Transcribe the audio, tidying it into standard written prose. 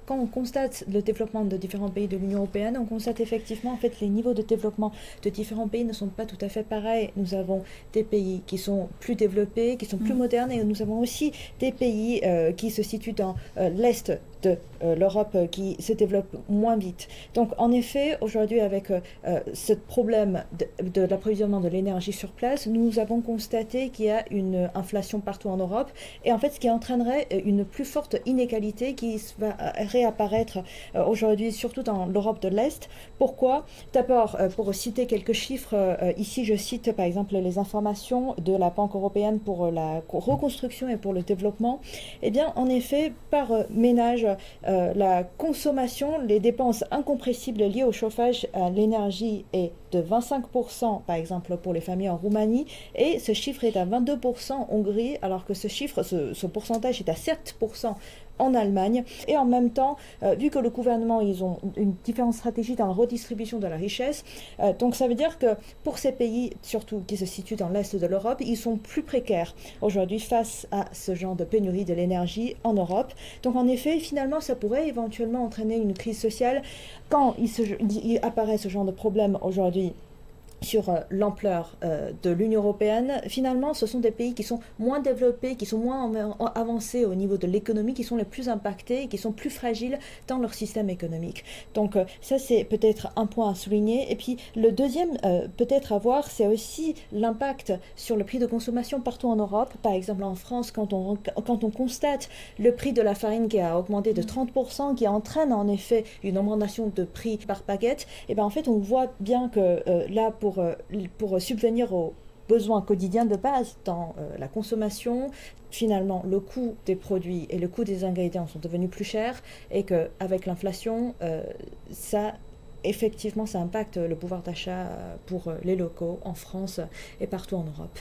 Quand on constate le développement de différents pays de l'Union européenne, on constate effectivement en fait les niveaux de développement de différents pays ne sont pas tout à fait pareils. Nous avons des pays qui sont plus développés, qui sont plus modernes, et nous avons aussi des pays qui se situent dans l'est de l'Europe qui se développe moins vite. Donc en effet, aujourd'hui avec ce problème de l'approvisionnement de l'énergie sur place, nous avons constaté qu'il y a une inflation partout en Europe, et en fait ce qui entraînerait une plus forte inégalité qui va réapparaître aujourd'hui surtout dans l'Europe de l'Est. Pourquoi? D'abord, pour citer quelques chiffres, ici je cite par exemple les informations de la Banque européenne pour la reconstruction et pour le développement. Eh bien en effet, par ménage, la consommation, les dépenses incompressibles liées au chauffage, à l'énergie est de 25% par exemple pour les familles en Roumanie, et ce chiffre est à 22% en Hongrie, alors que ce pourcentage est à 7% en Allemagne. Et en même temps, vu que le gouvernement, ils ont une différente stratégie dans la redistribution de la richesse, donc ça veut dire que pour ces pays, surtout qui se situent dans l'Est de l'Europe, ils sont plus précaires aujourd'hui face à ce genre de pénurie de l'énergie en Europe. Donc en effet, finalement, ça pourrait éventuellement entraîner une crise sociale quand il apparaît ce genre de problème aujourd'hui sur l'ampleur de l'Union européenne. Finalement, ce sont des pays qui sont moins développés, qui sont moins avancés au niveau de l'économie, qui sont les plus impactés, qui sont plus fragiles dans leur système économique. Donc ça, c'est peut-être un point à souligner. Et puis le deuxième, peut-être à voir, c'est aussi l'impact sur le prix de consommation partout en Europe. Par exemple, en France, quand on constate le prix de la farine qui a augmenté de 30%, qui entraîne en effet une augmentation de prix par baguette, et bien en fait, on voit bien que là, pour subvenir aux besoins quotidiens de base dans la consommation, finalement le coût des produits et le coût des ingrédients sont devenus plus chers, et qu'avec l'inflation, effectivement ça impacte le pouvoir d'achat pour les locaux en France et partout en Europe.